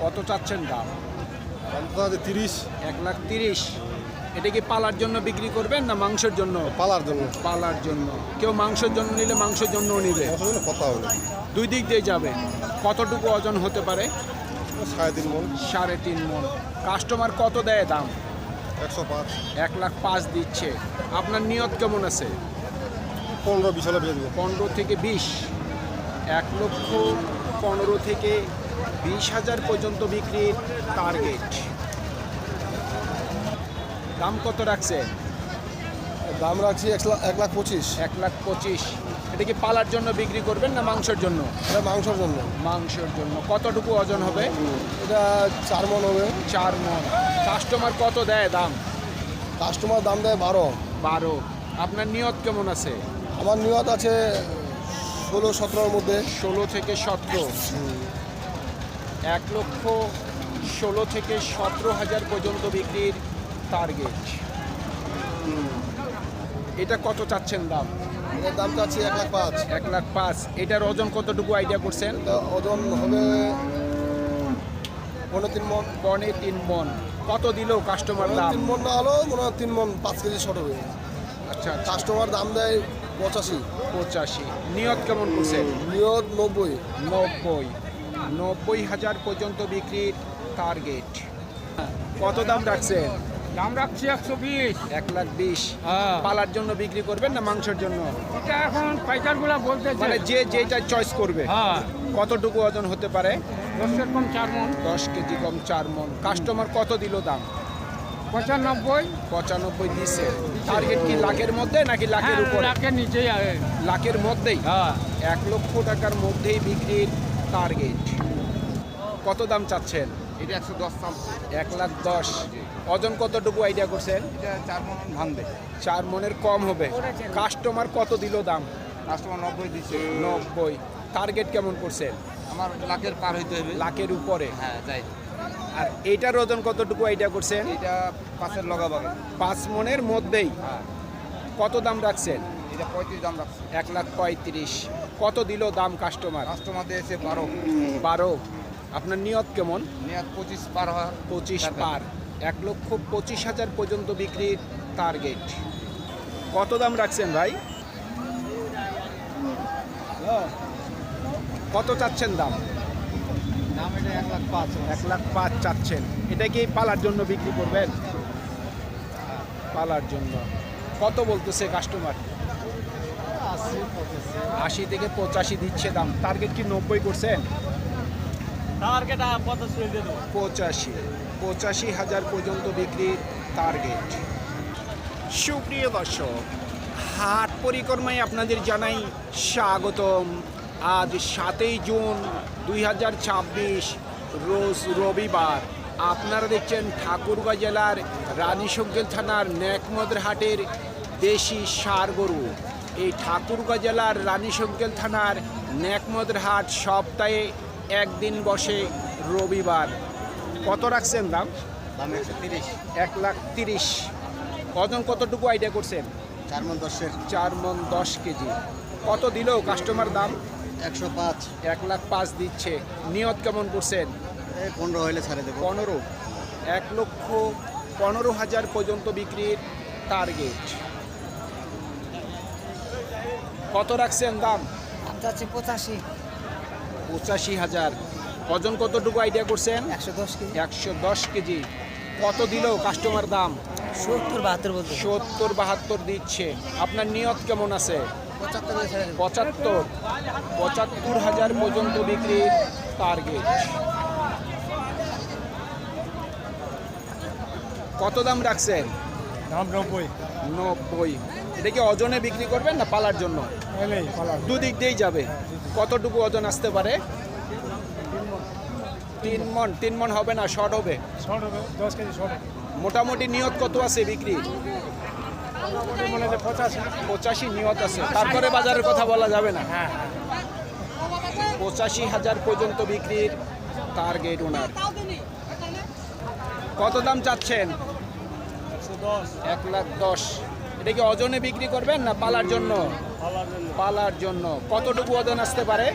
কত চাচ্ছেন দাম? দাম তো আছে 30। 1,30,000। এটা কি পালার জন্য বিক্রি করবেন না মাংসের জন্য? পালার জন্য। পালার জন্য। কেউ মাংসের জন্য নিলে মাংসের জন্যও নিবে, অসুবিধা কথা হবে। দুই দিক দিয়ে যাবে। কতটুকু ওজন হতে পারে? 3.5 মণ। 3.5 মণ। কাস্টমার কত দেয় দাম? 105। 1,05,000 দিচ্ছে। আপনার নিয়ত কেমন আছে? 15-20 হলে বেচে দেবো। 15 থেকে 20। 1,15,000 থেকে 20,000 পর্যন্ত বিক্রির টার্গেট। দাম কত রাখছেন? দাম রাখছি 1,25,000। 1,25,000। এটা কি পালার জন্য বিক্রি করবেন না মাংসের জন্য? এটা মাংসের জন্য। মাংসের জন্য। কতটুকু ওজন হবে? এটা 4 মণ হবে। 4 মণ। কাস্টমার কত দেয় দাম? কাস্টমার দাম দেয় 12। 12। আপনার নিয়ত কেমন আছে? আমার নিয়ত আছে 16-17-র মধ্যে। 16 থেকে 17। 1,16,000 থেকে 17,000 পর্যন্ত বিক্রির টার্গেট। এটা কত চাচ্ছেন দাম? এটার দাম চাচ্ছি 1,05,000। 1,05,000। এটার ওজন কতটুকু আইডিয়া করছেন? এটা ওজন হবে 3.5 মণ। 3 মণ। কত দিলেও কাস্টমার দাম? 3 মণ না হলেও মনে হয় 3 মণ 5 কেজি শর্ট হবে। আচ্ছা, কাস্টমার দাম দেয় 85। 85। নিয়ত কেমন করছেন? নিয়ত 90। 90,000 পর্যন্ত বিক্রির টার্গেট। কত দাম রাখছেন? দাম রাখছি 120। 1,20,000। হ্যাঁ, পালার জন্য বিক্রি করবেন না মাংসের জন্য? এটা এখন পাইকারগুলা বলতেছে। মানে যে যেটা চয়েস করবে। হ্যাঁ, কতটুকু ওজন হতে পারে? 10 কম 4 মণ। 10 কেজি কম 4 মণ। কাস্টমার কত দিল দাম? 95। 95 দিছে। টার্গেট কি লাখের মধ্যে নাকি লাখের হ্যাঁ, উপরে? লাখের নিচেই আছে। লাখের মধ্যেই। হ্যাঁ, 1,00,000 টাকার মধ্যেই বিক্রির টার্গেট। কত দাম চাচ্ছেন? এটা 110 দাম। 1,10,000। ওজন কতটুকু আইডিয়া করছেন? এটা 4 মণ ভাঙবে। 4 মণের কম হবে। কাস্টমার কত দিল দাম? কাস্টমার 90 দিচ্ছে। 90। টার্গেট কেমন করছেন? আমার লাখের পার হইতে হবে। লাখের উপরে। হ্যাঁ, যাই। আর এইটার ওজন কতটুকু আইডিয়া করছেন? এটা 5-এর লগাবাগে। 5 মণের মধ্যেই। হ্যাঁ, কত দাম রাখছেন? এটা 35 দাম রাখছি। 1,35,000। কত দিল দাম কাস্টমার? কাস্টমার দিয়েছে 12। 12। আপনার নিয়ত কেমন? মেয়াদ 25 পার হয়। 25 পার। 1,25,000 পর্যন্ত বিক্রির টার্গেট। কত দাম রাখছেন ভাই? কত চাচ্ছেন দাম? দাম এটা 1,05,000। 1,05,000 চাচ্ছেন। এটা কি পালার জন্য বিক্রি করবেন? পালার জন্য। কত বলতেছে কাস্টমার? 80 থেকে 85 দিচ্ছে দাম। টার্গেট কি 90 করছেন? টার্গেট 50 দিয়ে দেবো। 85,000 পর্যন্ত বিক্রির টার্গেট। সুপ্রিয় দর্শক, হাট পরিক্রমায় আপনাদের জানাই স্বাগতম। আজ 7 জুন 2026, রোজ রবিবার। আপনারা দেখছেন ঠাকুরগাঁও জেলার রানীশঙ্কেল থানার নেকমদের হাটের দেশি ষাঁড় গরু। এই ঠাকুরগাঁও জেলার রানীশঙ্কেল থানার নেকমদের হাট সপ্তাহে একদিন বসে রবিবার। কত রাখছেন দাম? দাম 130। 1,30,000। ওজন কতটুকু আইডিয়া করছেন? 4 মণ 10-এর। 4 মণ 10 কেজি। কত দিল কাস্টমার দাম? 105। 1,05,000 দিচ্ছে। নিয়ত কেমন করছেন? 15 হইলে ছাড়ে দেবো। 15। 1,15,000 পর্যন্ত বিক্রির টার্গেট। কত রাখছেন দাম? দাম চাচ্ছি 85। 85,000। ওজন কতটুকু আইডিয়া করছেন? 110 কেজি। 110 কেজি। কত দিল কাস্টমার দাম? 70-72 বলতে। 70-72 দিচ্ছে। আপনার নিয়ত কেমন আছে? 75 করে ছেড়ে দেবো। 75,000 পর্যন্ত বিক্রির টার্গেট। কত দাম রাখছেন? দাম 90। 90। এটা কি ওজনে বিক্রি করবেন না পালার জন্য? দুদিক দিয়েই যাবে। কতটুকু ওজন আসতে পারে? 3 মণ। 3 মণ হবে না, শর্ট হবে। 10 কেজি শর্ট। মোটামুটি নিয়ত কত আছে বিক্রি? 85 নিয়ত আছে। তারপরে বাজারের কথা বলা যাবে না। 85,000 পর্যন্ত বিক্রির টার্গেট ওনার। কত দাম চাচ্ছেন? 1,10,000। এটা কি ওজনে বিক্রি করবেন না পালার জন্য? পালার জন্য। কতটুকু ওজন আসতে পারে?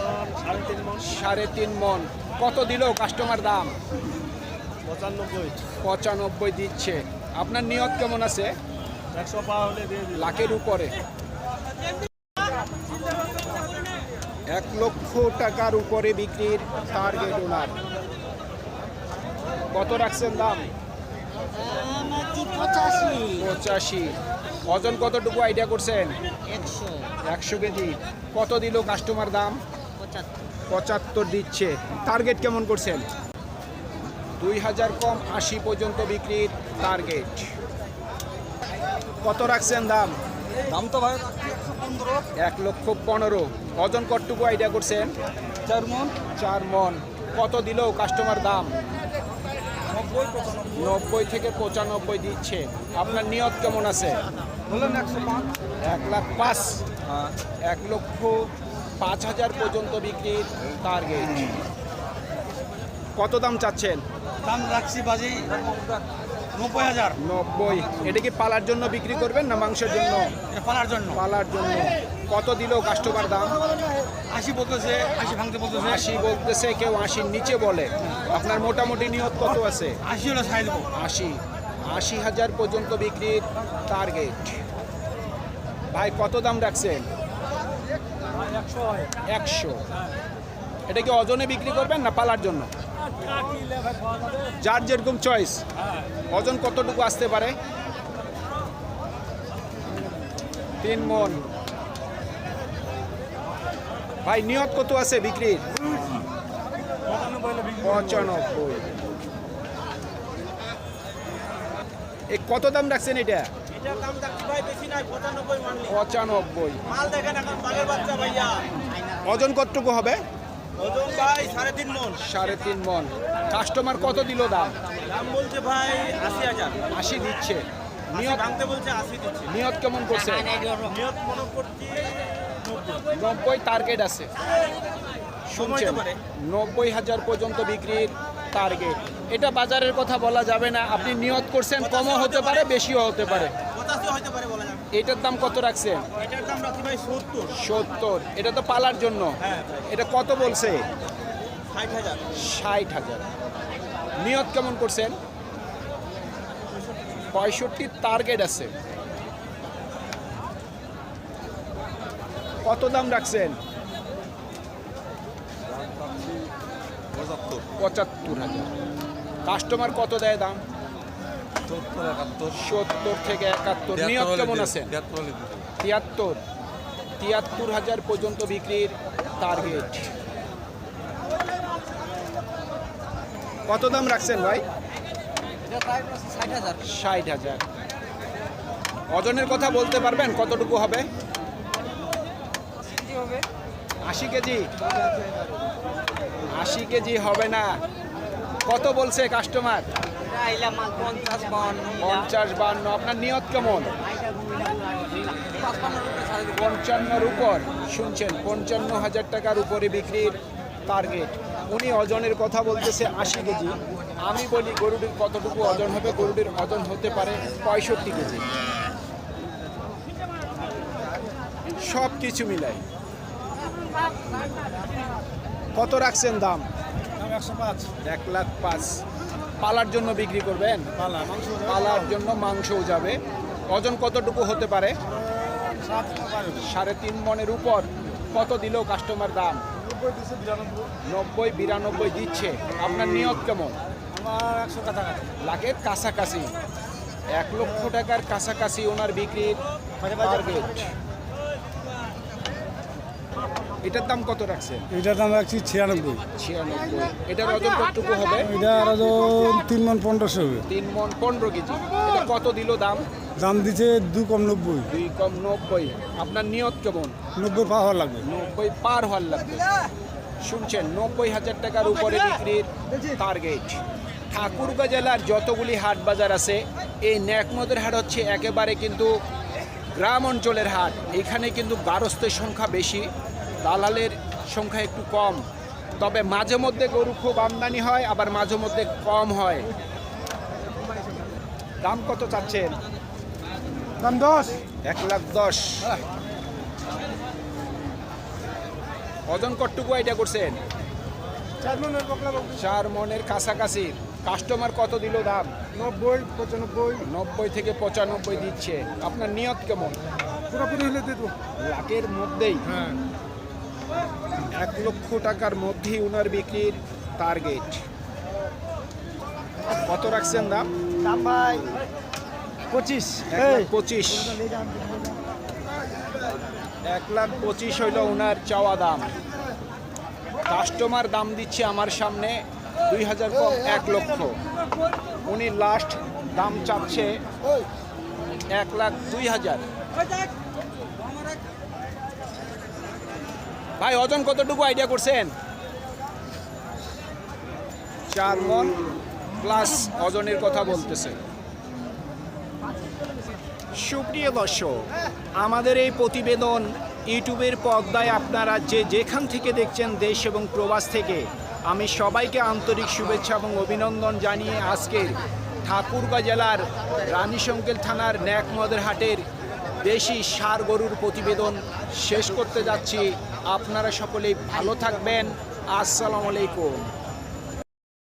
3.5 মন। কত দিল কাস্টমার দাম? 95 দিচ্ছে। আপনার নিয়ত কেমন আছে? 100 লাখের উপরে। 1 লক্ষ টাকার উপরে বিক্রির টার্গেট ওনার। কত রাখছেন দাম? 85। ওজন কতটুকু আইডিয়া করছেন? 100 কেজি। কত দিল কাস্টমার দাম? 75 দিচ্ছে। টার্গেট কেমন করছেন? 2000 কম 80 পর্যন্ত বিক্রির টার্গেট। কত রাখছেন দাম? দাম তো ভাই 1,15,000। ওজন কতটুকু আইডিয়া করছেন? 4 মন। 4 মন। কত দিল কাস্টমার দাম? 90 থেকে 95 দিচ্ছে। আপনার নিয়ত কেমন আছে? বললেন 105। 1,05,000। 1,05,000 পর্যন্ত বিক্রির টার্গেট। কত দাম চাচ্ছেন? দাম রাখছি বাজি 90,000 90। এটা কি পালার জন্য বিক্রি করবেন না মাংসের জন্য? পালার জন্য। পালার জন্য। কত দিল কাস্টমার দাম? 80 বলতেছে, 80 ভাঙতে বলতেছে। 80 বলতেছে, কেউ 80-র নিচে বলে। আপনার মোটামুটি নিয়ত কত আছে? 80 হলে ছাই দেবো। 80,000 পর্যন্ত বিক্রির টার্গেট। ভাই কত দাম রাখছেন? 100। এটা কি ওজনে বিক্রি করবেন না পালার জন্য? যার যেরকম চয়েস। ওজন কতটুকু আসতে পারে? 3 মন। ভাই নিয়ত কত আছে বিক্রির? 95। এই কত দাম রাখছেন এটা? 95। ওজন কতটুকু হবে? 3.5 মন। কাস্টমার কত দিল দাম? 80 দিচ্ছে। নিয়ত নিয়ত কেমন করছে? 90 টার্গেট আছে। শুনছেন, 90,000 পর্যন্ত বিক্রির টার্গেট। এটা বাজারের কথা বলা যাবে না। আপনি নিয়ত করছেন, কমও হতে পারে বেশিও হতে পারে। এটার দাম কত রাখছেন? 70। এটা তো পালার জন্য। এটা কত বলছে? 60,000। নিয়ত কেমন করছেন? 65 টার্গেট আছে। কত দাম রাখছেন? 75,000। কাস্টমার কত দেয় দাম? 70 থেকে 71। নিয়ত কেমন আছে? 73,000 পর্যন্ত বিক্রির টার্গেট। কত দাম রাখছেন ভাই? 60,000। ওজনের কথা বলতে পারবেন কতটুকু হবে? 80 কেজি। 80 কেজি হবে না। কত বলছে কাস্টমার? 50-52। আপনার নিয়ত কেমন? 55-র উপর। শুনছেন, 55,000 টাকার উপরে বিক্রির টার্গেট। উনি ওজনের কথা বলতেছে 80 কেজি। আমি বলি গরুটির কতটুকু ওজন হবে? গরুটির ওজন হতে পারে 65 কেজি। সব কিছু মিলাই কত রাখছেন দাম? 1,05,000। পালার জন্য বিক্রি করবেন? পালার জন্য মাংসও যাবে। ওজন কতটুকু হতে পারে? 3.5 মনের উপর। কত দিল কাস্টমার দাম? 90-92 দিচ্ছে। আপনার নিয়ত কেমন? লাখের কাছাকাছি। 1 লক্ষ টাকার কাছাকাছি ওনার বিক্রির টার্গেট। এটার দাম কত রাখছেন? এটার দাম রাখছি 96। 96। এটার ওজন কতটুকু হবে? এটার ওজন 3 মন 1500 হবে। 3 মন 15 কেজি। এটা কত দিল দাম? দাম দিচ্ছে 2 কম 90। 2 কম 90। আপনার নিয়ত কেমন? 90 পার হওয়ার লাগবে। 90 পার হওয়ার লাগবে। শুনছেন, 90,000 টাকার উপরে বিক্রির টার্গেট। ঠাকুরগাঁ জেলার যতগুলি হাট বাজার আছে, এই ন্যাকমদের হাট হচ্ছে একেবারে কিন্তু গ্রাম অঞ্চলের হাট। এখানে কিন্তু গারস্থের সংখ্যা বেশি, দালালের সংখ্যা একটু কম। তবে মাঝে মধ্যে গরু খুব আমদানি হয়, আবার মাঝে মধ্যে কম হয়। দাম কত চাচ্ছেন? দাম 10। 1,10,000। ওজন কতটুকু আইডিয়া করছেন? 4 মনের কাছাকাছি। কাস্টমার কত দিল দাম? 90 থেকে 95 দিচ্ছে। আপনার নিয়ত কেমন? পুরোপুরি হলে দিয়ে দেবো। লাখের মধ্যেই, হ্যাঁ 1 লক্ষ টাকার মধ্যেই ওনার বিক্রির টার্গেট। কত রাখছেন দাম? দাম ভাই 25। 1,25,000। 1,25,000 হইল ওনার চাওয়া দাম। কাস্টমার দাম দিচ্ছে আমার সামনে 2,000 কম 1 লক্ষ। উনি লাস্ট দাম চাচ্ছে 1,02,000। ভাই ওজন কতটুকু আইডিয়া করছেন? 4 মণ প্লাস ওজনের কথা বলতেছে। সুপ্রিয় দর্শক, আমাদের এই প্রতিবেদন ইউটিউবের পর্দায় আপনারা যেখান থেকে দেখছেন, দেশ এবং প্রবাস থেকে, আমি সবাইকে আন্তরিক শুভেচ্ছা এবং অভিনন্দন জানিয়ে আজকের ঠাকুরগাঁ জেলার রানীশঙ্কেল থানার ন্যাকমদের হাটের দেশি ষাঁড় গরুর প্রতিবেদন শেষ করতে যাচ্ছি। আপনারা সকলেই ভালো থাকবেন। আসসালামু আলাইকুম।